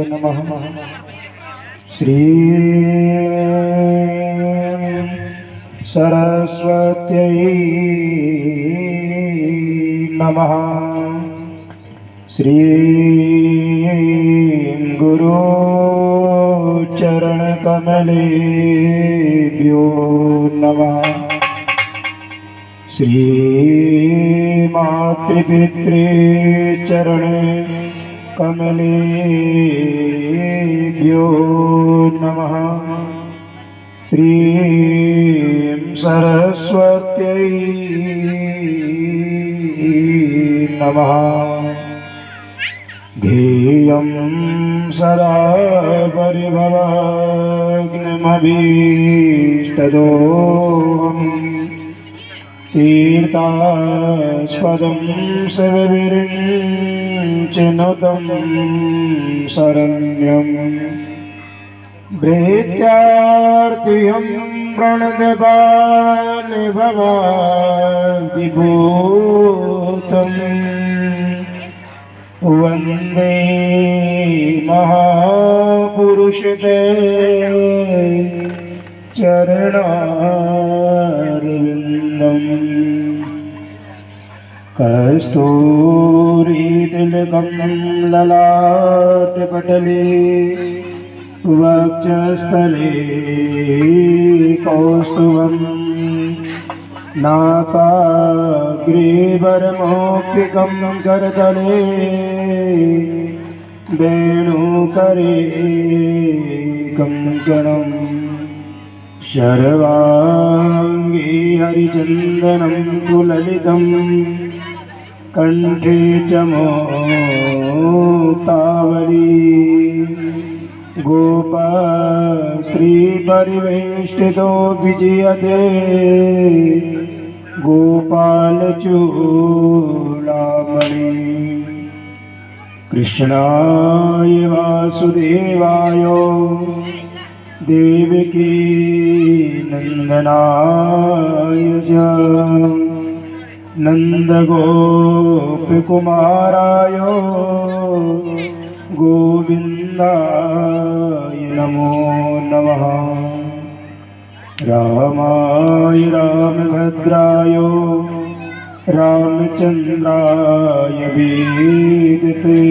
नमः। श्री सरस्वत्यै नमः। श्री गुरु चरण कमलेभ्यो नमः। श्री मातृपितृ चरण कमलेभ्यो नमः। श्रीं सरस्वत्यै नमः। ध्येयं सदा परिभवाग्नमभीष्टदोहम् तीर्थास्पदं सर्वविरिञ्चिनुतं शरण्यं भृत्यार्तिहं प्रणतबालभवादिभूतम् वन्दे महापुरुषते चरणारविन्दम्। कस्तूरीतिलकं ललाटपटले वक्षस्थले कौस्तुभं नासाग्रे वरमौक्तिकं करतले वेणुकरे कङ्कणम् शर्वाङ्गे हरिचन्दनं सुललितं कण्ठे च मुक्तावली गोपस्त्रीपरिवेष्टितो विजयते गोपालचूडामणि। कृष्णाय वासुदेवाय देवकी नंदनाय च नन्दगोपकुमाराय गोविन्दाय नमो नमः। रामाय रामभद्राय रामचन्द्राय वेदसे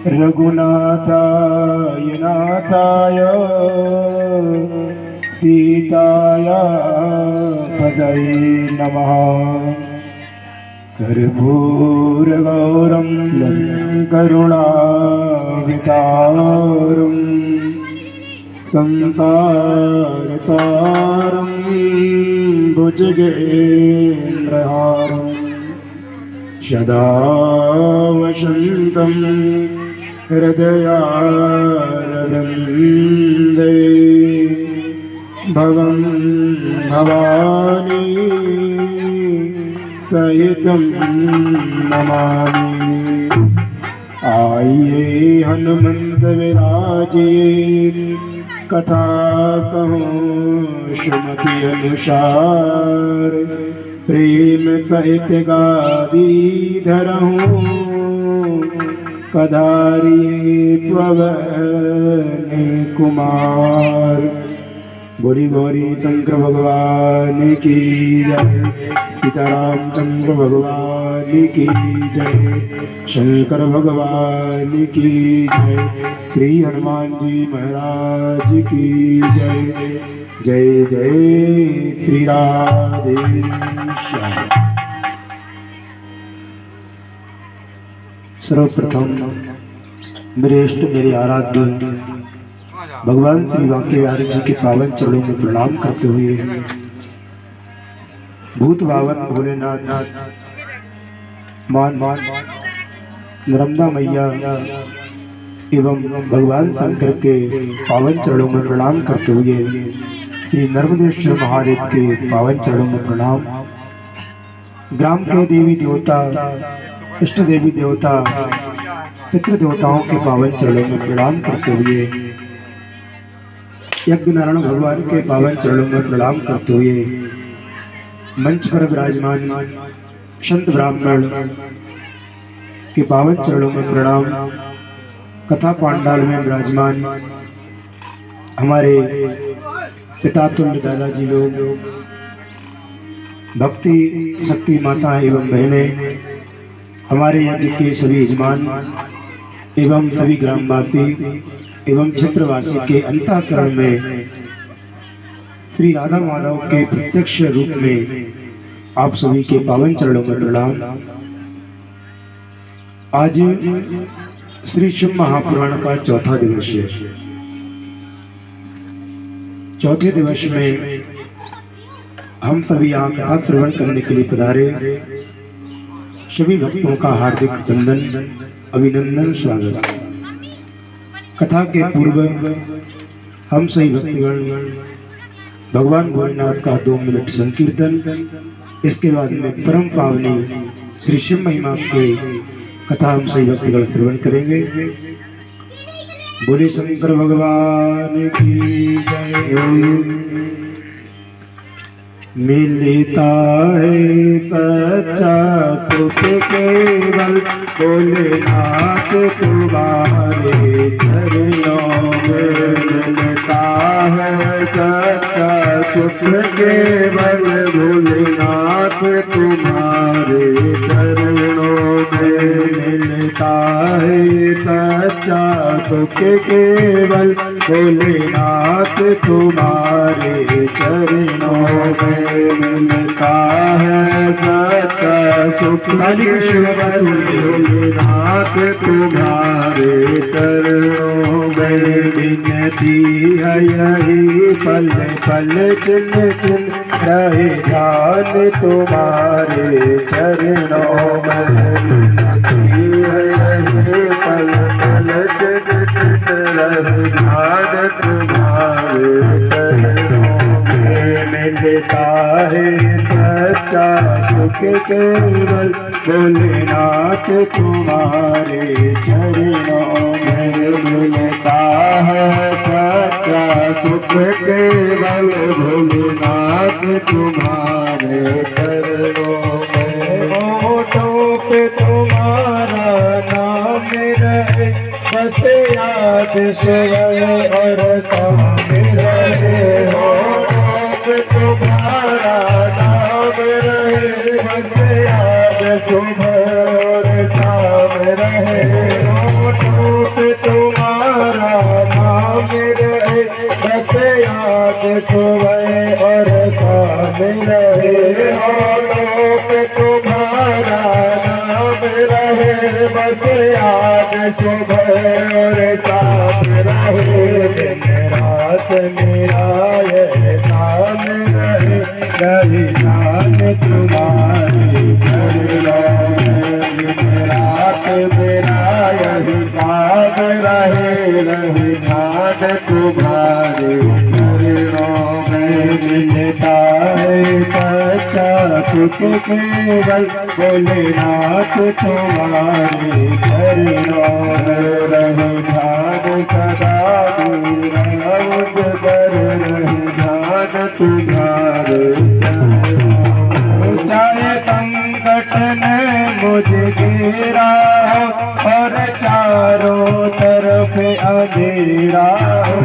रघुनाथाय नाथाय सीताया पदये नमः। कर्पूरगौरं करुणावतारं संसारसारं भुजगेन्द्रहारं सदा वसन्तं हृदयारविन्दे भवं भवानी सहितं नमामि। आइए हनुमंत विराजिए कथा कहूँ सुमति अनुसार प्रेम सहित गादी धरहूँ कदारिये पवन कुमार। गोरी गौरी शंकर भगवान की जय। सीतारामचंद्र भगवान की जय। शंकर भगवान की जय। श्री हनुमान जी महाराज की जय। जय जय श्री राधे श्याम। सर्वप्रथम मेरे इष्ट मेरे आराध्य भगवान श्री वाक्य बिहारी जी के पावन चरणों में प्रणाम करते हुए भूत भावन भोलेनाथ मान नर्मदा मैया एवं भगवान शंकर के पावन चरणों में प्रणाम करते हुए श्री नर्मदेश्वर महादेव के पावन चरणों में प्रणाम। ग्राम के देवी देवता इष्ट देवी देवता पितृ देवताओं के पावन चरणों में प्रणाम करते हुए यज्ञ नारायण भगवान के पावन चरणों में प्रणाम करते हुए मंच पर विराजमान संत ब्राह्मण के पावन चरणों में प्रणाम। कथा पांडाल में विराजमान हमारे पिता तुल्य दादाजी लोग, भक्ति शक्ति माता एवं बहनें, हमारे यज्ञ के सभी यजमान एवं सभी ग्रामवासी एवं क्षेत्रवासी के अंतःकरण में श्री राधा माधव के प्रत्यक्ष रूप में आप सभी के पावन चरणों में प्रणाम। आज श्री शिव महापुराण का चौथा दिवस है। चौथे दिवस में हम सभी यहाँ कथा श्रवण करने के लिए पधारे। सभी भक्तों का हार्दिक वंदन, अभिनंदन, स्वागत। कथा के पूर्व हम सही भक्तगण भगवान भोलेनाथ का 2 मिनट संकीर्तन, इसके बाद में परम पावनी श्री शिव महिमा के कथा हम सही भक्तगण श्रवण करेंगे। बोले शंकर भगवान की जय। मिलता है सच्चा सुख केवल भोलेनाथ तुम्हारे चरणों में। मिलता है सच्चा सुख केवल भोलेनाथ तुम्हारे चरणों में। मिलता है सच्चा सुख केवल भोलेनाथ तुम्हारे चरणों में। मिलता है सच्चा सुख केवल भोलेनाथ तुम्हारे चरणों में। विनती है यही पल पल चिन चिन रहे ध्यान तुम्हारे चरणों में। विनती है यही पल पल चिन चिन रहे ध्यान तुम्हारे चरणों में। मिलता है सच्चा सुख केवल भोलेनाथ तुम्हारे चरणों में। मिलता है सच्चा सुख केवल भोलेनाथ तुम्हारे चरणों में। होठों पे तुम्हारा नाम रहे, बस याद से और सामने रहे। होठों पे तुम्हारा नाम रहे, बस याद सुबह और शाम रहे। होठों पे तुम्हारा नाम रहे, बस याद सुबह और शाम रहे। होठों पे तुम्हारा नाम रहे, बस याद सुबह और शाम रहे। दिन रात मेरा ये नाम रहे, रही जान तुम्हारे चरणों में। दिन रात मेरा यही नाम रहे, रही जान तुम्हारे चरणों में। मिलता है सच्चा सुख केवल भोलेनाथ तुम्हारे चरणों में। रही ध्यान सदा दूर मुझ पर, रही ध्यान तुम्हारे चाहे संकट ने मुझे घेरा हो और चारों तरफ अंधेरा हो।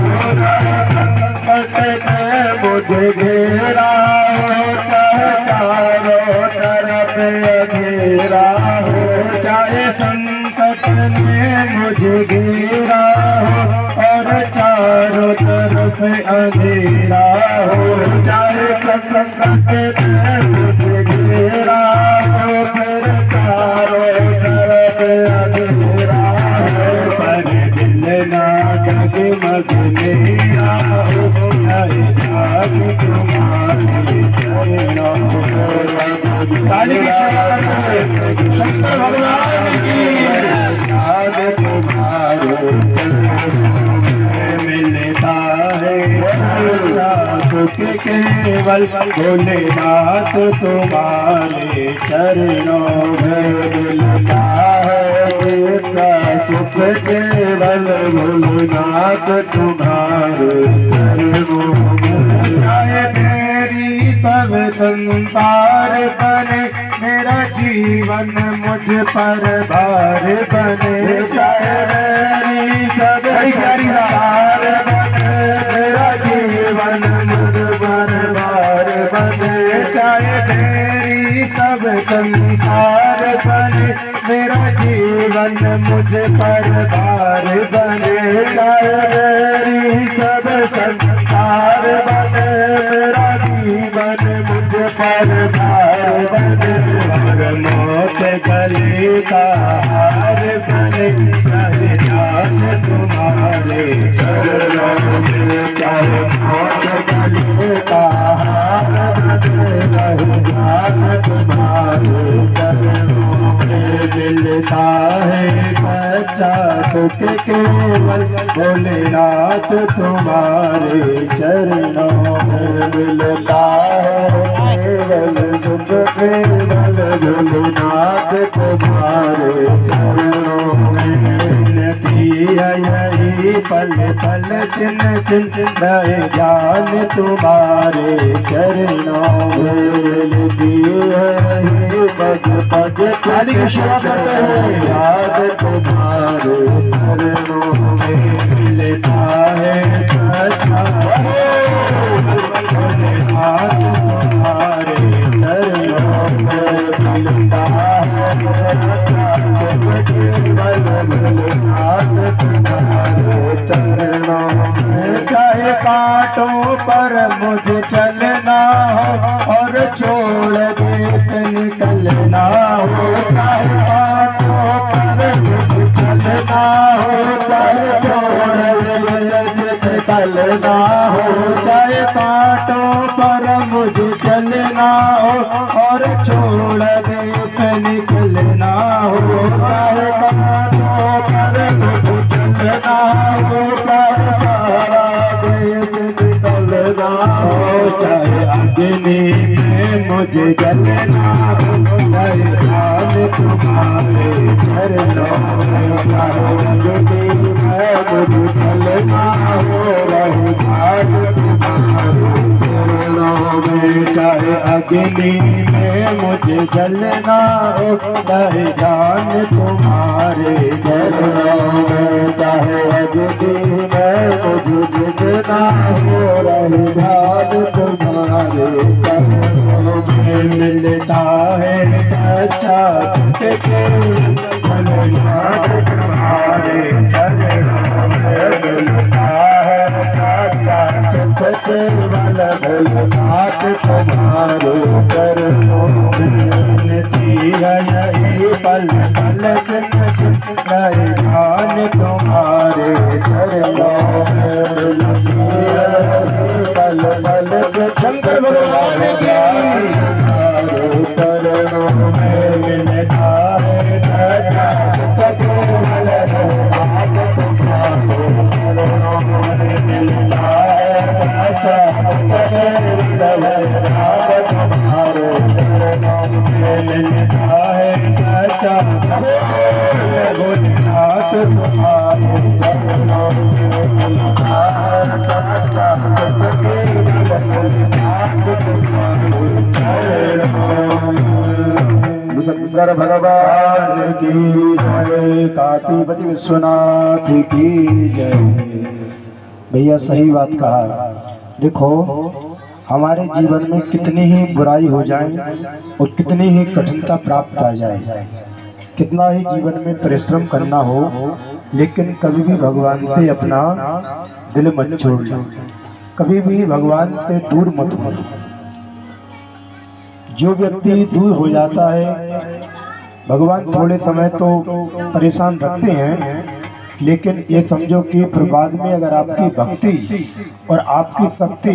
संकट ने मुझे घेरा हो, चाहे चारों तरफ अंधेरा हो। चाहे संकट ने मुझे घेरा हो और चारों तरफ अंधेरा हो। चाहे संकट ने मुझे घेरा हो, फिर चारों तरफ अंधेरा हो। पर दिल ना डगमग मेरा हो, नहीं जाग तुम्हारे चरणों में। शंकर भगवान की याद तुम्हारे चरणों में। मिलता है सुख केवल भोलेनाथ तुम्हारे चरणों में। मिलता है सुख केवल भोलेनाथ तुम्हारे चरणों में। चाहे मेरी सब संसार बने, मेरा जीवन मुझ पर भार बने। चाहे मेरी सब संसार बने, मेरा जीवन मुझ पर भार बने। चाहे मेरी सब संसार बने, मेरा जीवन मुझ पर भार बने। चाहे मेरी सब संसार बने, मेरा जीवन मुझ पर भार बने। और मौत गले का हार बने, चाहे जान तुम्हारे चरणों में। चाहे मौत गले का हार बने, चाहे जान तुम्हारे चरणों में। मिलता है सच्चा सुख केवल भोलेनाथ तुम्हारे चरणों में। मिलता है केवल सुख केवल भोलेनाथ तुम्हारे चरणों में। मिलती है यही पल पल चिन्ह चिन्ह रहे ज्ञान तुम्हारे चरणों में। मिलती है यही पग पग खाली सेवा करते हैं याद तुम्हारे चरणों में। मिलता है सच्चा भोलेनाथ तुम्हारे चरणों में। मिलता है सच्चा भोलेनाथ तुम्हारे चरणों में। चाहे कांटों पर मुझे चलना हो और छोड़ देश निकलना हो। चाहे कांटों पर मुझे चलना हो, चाहे छोड़ देश निकलना हो। चाहे कांटों पर मुझे चलना हो और छोड़ देश निकलना हो। चाहे कांटों पर मुझे चलना हो, चाहे सारा देश निकलना हो। चाहे अग्नि में मुझे जलना हो, चाहे जान तुम्हारे चरणों में। चाहे अग्नि में मुझे जलना हो, रहे जान तुम्हारे चरणों में। चाहे अग्नि में मुझे जलना हो, रहे जान तुम्हारे चरणों में। चाहे अग्नि में मुझे जलना हो, रहे जान तुम्हारे चरणों में। मिलता है सच्चा सुख भोलेनाथ तुम्हारे चरणों में। मिलता है सच्चा सुख भोलेनाथ तुम्हारे चरणों में। मिलती है यही पल पल चिन्ह चिन्ह रहे ध्यान तुम्हारे चरणों में। मिलती है पल पल शंकर भगवान के चरणों में। मिलता है सच्चा सुख भोलेनाथ तुम्हारे चरणों में। मिलता है सच्चा सुख भोलेनाथ तुम्हारे चरणों में। मिलता है सच्चा भोलेनाथ तुम्हारे चरणों में। मिलता है सच्चा सुख भोलेनाथ तुम्हारे चरणों में। शंकर भगवान की जय, काशीपति विश्वनाथ की जय। भैया सही बात कहा। देखो हमारे जीवन में कितनी ही बुराई हो जाए और कितनी ही कठिनता प्राप्त आ जाए, कितना ही जीवन में परिश्रम करना हो, लेकिन कभी भी भगवान से अपना दिल मत छोड़ना, कभी भी भगवान से दूर मत हो। जो व्यक्ति दूर हो जाता है, भगवान थोड़े समय तो परेशान रखते हैं, लेकिन ये समझो कि फिर बाद में अगर आपकी भक्ति और आपकी शक्ति,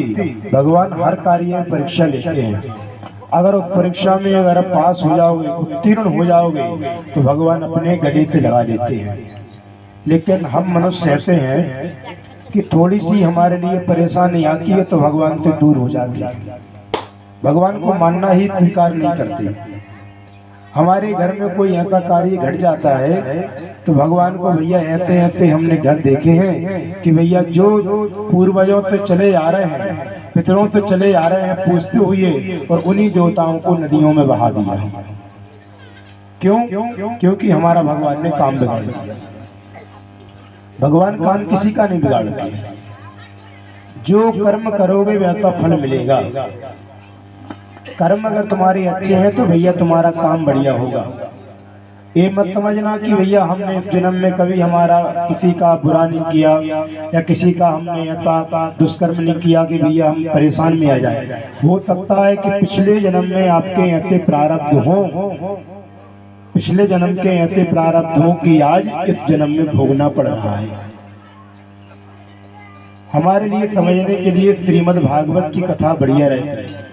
भगवान हर कार्य में परीक्षा लेते हैं। अगर उस परीक्षा में अगर आप पास हो जाओगे, उत्तीर्ण हो जाओगे, तो भगवान अपने गले से लगा लेते हैं। लेकिन हम मनुष्य ऐसे हैं कि थोड़ी सी हमारे लिए परेशानी आती है तो भगवान से दूर हो जाते हैं, भगवान को मानना ही स्वीकार नहीं करते। हमारे घर में कोई ऐसा कार्य घट जाता है तो भगवान को भैया ऐसे ऐसे हमने घर देखे हैं कि भैया जो पूर्वजों से चले आ रहे हैं, पितरों से चले आ रहे हैं पूछते हुए, और उन्हीं देवताओं को नदियों में बहा दिया। क्यों? क्योंकि हमारा भगवान ने काम बिगाड़ दिया। भगवान काम किसी का नहीं बिगाड़ते। जो कर्म करोगे वैसा फल मिलेगा। कर्म अगर तुम्हारे अच्छे हैं तो भैया तुम्हारा काम बढ़िया होगा। ये मत समझना कि भैया हमने इस जन्म में कभी हमारा किसी का बुरा नहीं किया या किसी का हमने ऐसा दुष्कर्म नहीं किया कि भैया हम परेशान में आ जाए। हो सकता है कि पिछले जन्म में आपके ऐसे प्रारब्ध हों, पिछले जन्म के ऐसे प्रारब्ध हों कि आज इस जन्म में भोगना पड़ रहा है। हमारे लिए समझने के लिए श्रीमद् भागवत की कथा बढ़िया रहती है।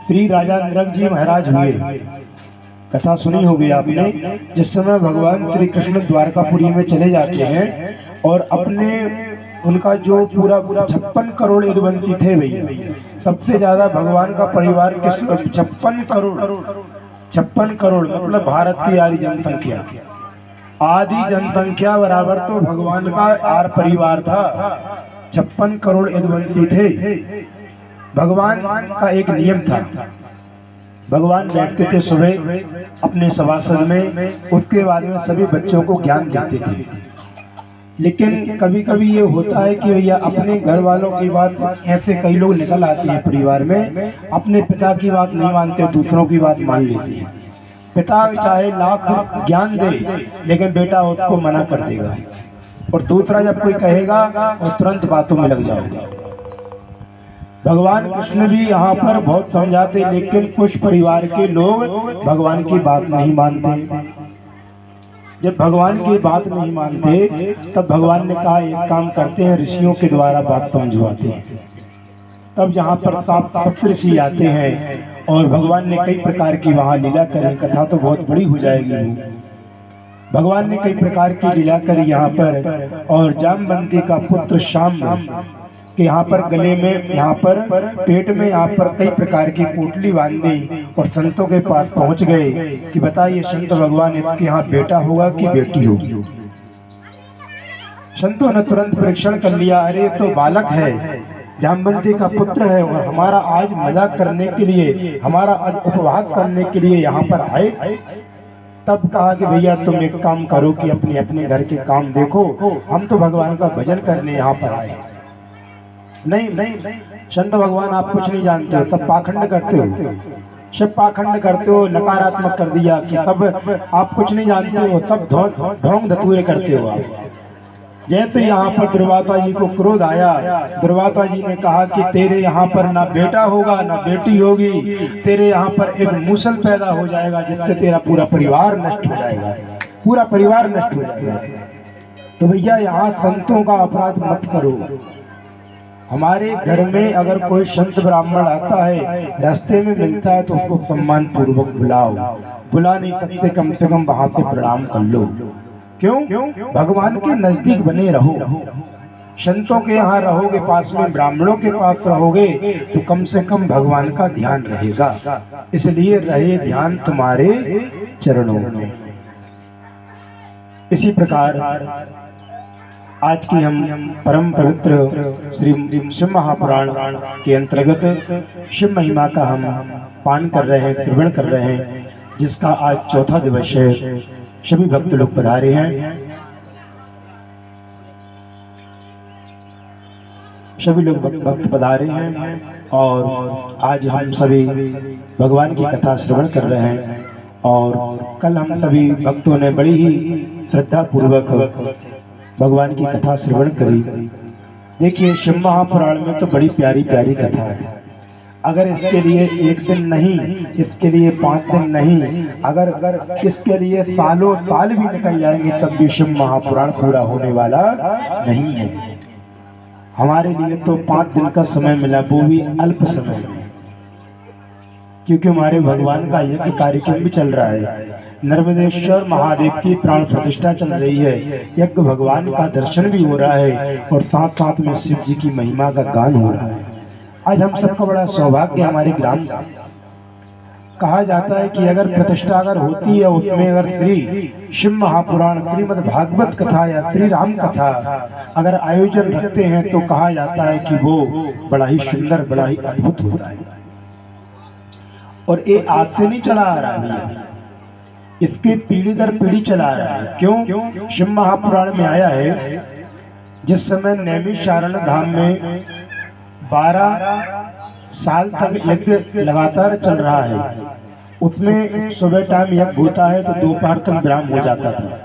श्री राजा नरक जी महाराज हुए, कथा सुनी होगी आपने, जिस समय भगवान श्री कृष्ण द्वारकापुरी में चले जाते हैं और अपने उनका जो पूरा 56 करोड़ यदुवंशी थे भैया, सबसे ज्यादा भगवान का परिवार किस 56 करोड़ मतलब भारत की आधी जनसंख्या, आधी जनसंख्या बराबर तो भगवान का आर परिवार था। 56 करोड़ यदुवंशी थे। भगवान का एक नियम था, भगवान बैठते थे सुबह अपने सभासद में, उसके बाद में सभी बच्चों को ज्ञान देते थे। लेकिन कभी कभी ये होता है कि भैया अपने घर वालों की बात, ऐसे कई लोग निकल आते हैं परिवार में, अपने पिता की बात नहीं मानते, दूसरों की बात मान लेते हैं। पिता चाहे लाख ज्ञान दे लेकिन बेटा उसको मना कर देगा, और दूसरा जब कोई कहेगा और तुरंत बातों में लग जाओगे। भगवान कृष्ण भी यहाँ पर बहुत समझाते, लेकिन कुछ परिवार के लोग भगवान की बात नहीं मानते। जब भगवान की बात नहीं मानते तब भगवान ने कहा एक काम करते हैं, ऋषियों के द्वारा बात समझवाते हैं। तब यहाँ पर सप्त ऋषि आते हैं और भगवान ने कई प्रकार की वहाँ लीला करी। कथा तो बहुत बड़ी हो जाएगी। भगवान ने कई प्रकार की लीला करी यहाँ पर, और जामवंती का पुत्र शाम कि यहाँ पर गले में, यहाँ पर पेट में, यहाँ पर कई प्रकार की पोटली बांधी और संतों के पास पहुंच गए कि बताइए संत भगवान इसके यहाँ बेटा होगा कि बेटी होगी। संतों ने तुरंत परीक्षण कर लिया, अरे तो बालक है, जामवंती का पुत्र है, और हमारा आज मजाक करने के लिए, हमारा आज उपवास करने के लिए यहाँ पर आए। तब कहा कि भैया तुम एक काम करो कि अपने अपने घर के काम देखो, हम तो भगवान का भजन करने यहाँ पर आए। नहीं, संत भगवान आप कुछ नहीं जानते हो, सब पाखंड करते हो, सब पाखंड करते हो, नकारात्मक कर दिया कि सब आप कुछ नहीं जानते हो, सब ढोंग धतूरे करते हो आप। जैसे यहाँ पर दुर्वासा जी को क्रोध आया, दुर्वासा जी ने कहा कि तेरे यहाँ पर ना बेटा होगा ना बेटी होगी, तेरे यहाँ पर एक मूसल पैदा हो जाएगा जिससे तेरा पूरा परिवार नष्ट हो जाएगा, पूरा परिवार नष्ट हो जाएगा। तो भैया यहाँ संतों का अपराध मत करो। हमारे घर में अगर कोई संत ब्राह्मण आता है, रास्ते में मिलता है तो उसको सम्मान पूर्वक बुलाओ, बुला नहीं सकते कम से कम वहां से प्रणाम कर लो। क्यों? भगवान के नजदीक बने रहो। संतों के यहाँ रहोगे, पास में ब्राह्मणों के पास रहोगे तो कम से कम भगवान का ध्यान रहेगा। इसलिए रहे ध्यान तुम्हारे चरणों में। इसी प्रकार आज की हम परम पवित्र श्री शिव महापुराण के अंतर्गत शिव महिमा का हम पान कर रहे हैं, श्रवण कर रहे हैं, जिसका आज चौथा दिवस है। सभी भक्त लोग पधारे हैं, सभी लोग भक्त पधारे हैं, और आज हम सभी भगवान की कथा श्रवण कर रहे हैं। और कल हम सभी भक्तों ने बड़ी ही श्रद्धा पूर्वक भगवान की कथा श्रवण करी। देखिए शिव महापुराण में तो बड़ी प्यारी प्यारी कथा है। अगर इसके लिए एक दिन नहीं, इसके लिए 5 दिन नहीं, अगर इसके लिए सालों साल भी निकल जाएंगे तब भी शिव महापुराण पूरा होने वाला नहीं है। हमारे लिए तो 5 दिन का समय मिला, वो भी अल्प समय में, क्योंकि हमारे भगवान का यज्ञ कार्यक्रम भी चल रहा है। नर्मदेश्वर महादेव की प्राण प्रतिष्ठा चल रही है, यज्ञ भगवान का दर्शन भी हो रहा है, और साथ साथ में शिव जी की महिमा का गान हो रहा है। आज हम सबका बड़ा सौभाग्य हमारे ग्राम का। कहा जाता है कि अगर प्रतिष्ठा अगर होती है उसमें अगर श्री शिव महापुराण, श्रीमद् भागवत कथा या श्री राम कथा अगर आयोजन रखते हैं तो कहा जाता है कि वो बड़ा ही सुंदर, बड़ा ही अद्भुत होता है। और ये आज से नहीं चला आ रहा है, इसके पीढ़ी दर पीढ़ी चला आ रहा है। क्यों? शिव महापुराण में आया है जिस समय नैमिषारण्य धाम में 12 साल तक यज्ञ लगातार चल रहा है, उसमें सुबह टाइम यज्ञ होता है तो दोपहर तक विराम हो जाता था।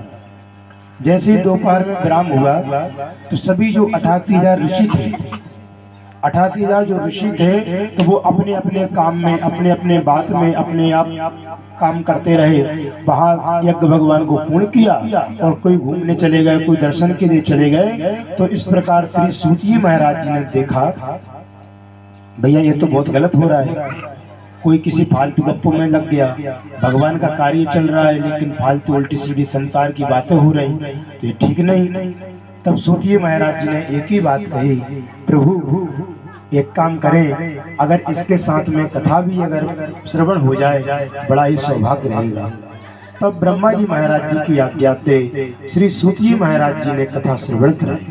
जैसे ही दोपहर में विराम हुआ तो सभी जो 88,000 ऋषि थे, 88,000 जो ऋषि थे तो वो अपने अपने काम में, अपने अपने बात में अपने आप काम करते रहे। वहाँ यज्ञ भगवान को पूर्ण किया और कोई घूमने चले गए, कोई दर्शन के लिए चले गए। तो इस प्रकार श्री सूतजी महाराज जी ने देखा, भैया ये तो बहुत गलत हो रहा है, कोई किसी फालतू गप्पों में लग गया, भगवान का कार्य चल रहा है लेकिन फालतू उल्टी सीधी संसार की बातें हो रही, तो ये ठीक नहीं। तब सूतजी महाराज जी ने एक ही बात कही, प्रभु एक काम करें, अगर इसके साथ में कथा भी अगर श्रवण हो जाए बड़ा ही सौभाग्य रहेगा। तब ब्रह्मा जी महाराज जी की आज्ञा से श्री सूतजी महाराज जी ने कथा श्रवण कराई।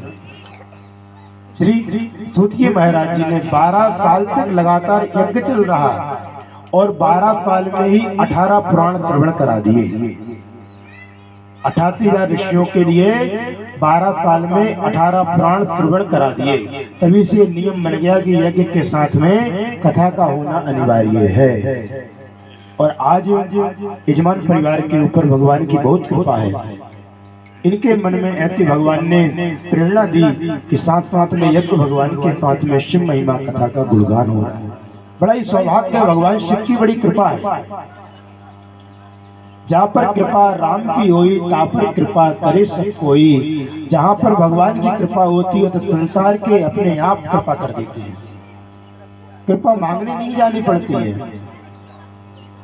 श्री सूतजी महाराज जी ने 12 साल तक लगातार यज्ञ चल रहा और 12 साल में ही 18 पुराण श्रवण करा दिए। 88,000 ऋषियों के लिए 12 साल में 18 पुराण श्रवण करा दिए। तभी से नियम बन गया कि यज्ञ के साथ में कथा का होना अनिवार्य है। और आज यजमान परिवार के ऊपर भगवान की बहुत कृपा है। इनके मन में ऐसी भगवान ने प्रेरणा दी कि साथ साथ में यज्ञ भगवान के साथ में शिव महिमा कथा का गुणगान हो रहा है। बड़ा ही सौभाग्य है, भगवान शिव की बड़ी कृपा है। जहाँ पर कृपा राम की होई ता पर कृपा करे सब कोई। जहाँ पर भगवान की कृपा होती है तो संसार के अपने आप कृपा कर देते हैं। कृपा मांगने नहीं जानी पड़ती है।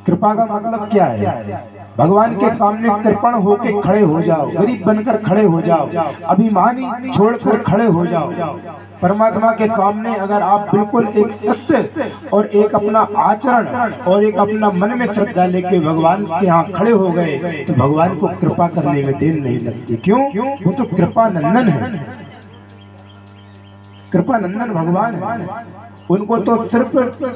कृपा का मतलब क्या है? भगवान के सामने कृपण होके खड़े हो जाओ, गरीब बनकर खड़े हो जाओ, अभिमानी छोड़कर खड़े हो जाओ। परमात्मा के सामने अगर आप बिल्कुल एक सत्य और एक अपना आचरण और एक अपना मन में श्रद्धा लेके भगवान के यहाँ खड़े हो गए तो भगवान को कृपा करने में देर नहीं लगती। क्यों? वो तो कृपा नंदन है, कृपा नंदन भगवान है। उनको तो सिर्फ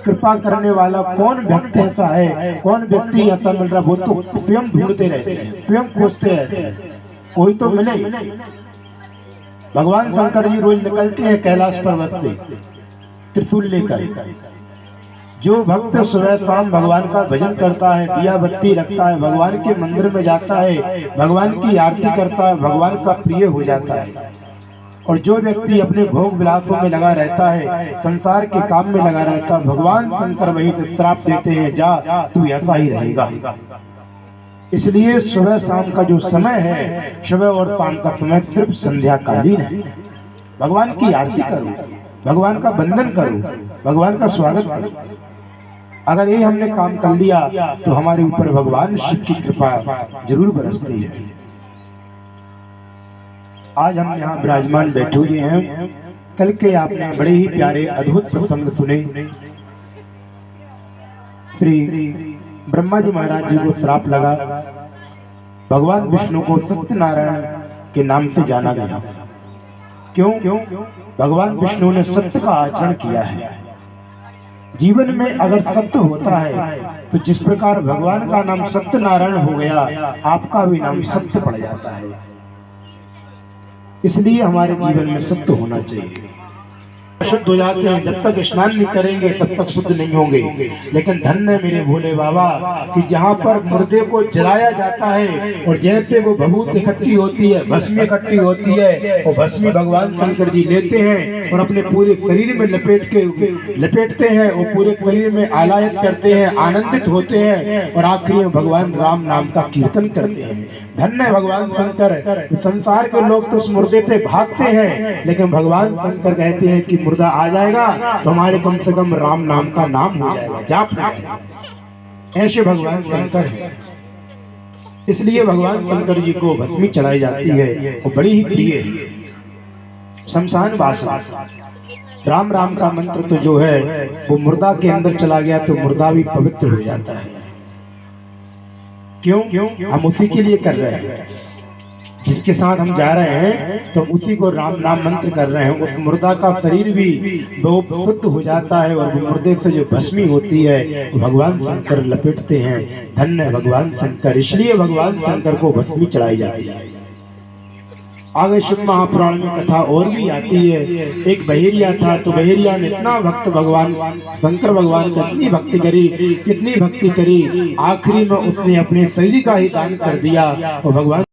कृपा करने वाला कौन व्यक्ति ऐसा है, कौन व्यक्ति ऐसा मिल रहा, वो तो स्वयं ढूंढते रहते हैं, स्वयं खोजते रहते हैं, कोई तो मिले। भगवान शंकर जी रोज निकलते हैं कैलाश पर्वत से त्रिशूल लेकर। जो भक्त सुबह शाम भगवान का भजन करता है, दिया बत्ती रखता है, भगवान के मंदिर में जाता है, भगवान की आरती करता है, भगवान का प्रिय हो जाता है। और जो व्यक्ति अपने भोग विलासों में लगा रहता है, संसार के काम में लगा रहता है, भगवान शंकर वहीं से श्राप देते हैं, जा तू ऐसा ही रहेगा। इसलिए सुबह शाम का जो समय है, सुबह और शाम का समय सिर्फ संध्या कालीन है। भगवान की आरती करो, भगवान का वंदन करो, भगवान का स्वागत करो। अगर ये हमने काम कर लिया तो हमारे ऊपर भगवान शिव की कृपा जरूर बरसती है। आज हम यहाँ विराजमान बैठे हुए हैं। कल के आपने बड़े ही प्यारे अद्भुत प्रसंग सुने। श्री ब्रह्मा जी महाराज जी को श्राप लगा, भगवान विष्णु को सत्यनारायण के नाम से जाना गया। क्यों? भगवान विष्णु ने सत्य का आचरण किया है। जीवन में अगर सत्य होता है तो जिस प्रकार भगवान का नाम सत्यनारायण हो गया, आपका भी नाम सत्य पड़ जाता है। इसलिए हमारे जीवन में सत्य होना चाहिए। शुद्ध हो जाते हैं, जब तक स्नान नहीं करेंगे तब तक शुद्ध नहीं होंगे। लेकिन धन्य है मेरे भोले बाबा कि जहाँ पर मुर्दे को जलाया जाता है और जैसे वो भभूत इकट्ठी होती है, भस्मी इकट्ठी होती है, और भस्मी भगवान शंकर जी लेते हैं और अपने पूरे शरीर में लपेटते हैं और पूरे शरीर में आलायत करते हैं, आनंदित होते हैं और आखिरी में भगवान राम नाम का कीर्तन करते हैं। धन्य है भगवान शंकर। संसार के लोग तो उस मुर्दे से भागते हैं, लेकिन भगवान शंकर कहते हैं कि मुर्दा आ जाएगा तो हमारे कम से कम राम नाम का नाम हो जाएगा, जाप हो जाएगा। ऐसे भगवान शंकर है। इसलिए भगवान शंकर जी को भस्मी चढ़ाई जाती है वो बड़ी ही प्रिय है। शमशान वासा राम राम का मंत्र तो जो है वो मुर्दा के अंदर चला गया तो मुर्दा भी पवित्र हो जाता है। क्यों? हम उसी के लिए कर रहे हैं। जिसके साथ हम जा रहे हैं तो उसी को राम नाम मंत्र कर रहे हैं। उस मुर्दा का शरीर भी वो शुद्ध हो जाता है और वो मुर्दे से जो भस्मी होती है वो भगवान शंकर लपेटते हैं। धन्य है भगवान शंकर, इसलिए भगवान शंकर को भस्मी चढ़ाई जाती है। आगे शिव महापुराण में कथा और भी आती है। एक बहेरिया था, तो बहेरिया ने इतना भक्त भगवान शंकर भगवान की इतनी भक्ति करी, कितनी भक्ति करी, आखिरी में उसने अपने शरीर का ही दान कर दिया और भगवान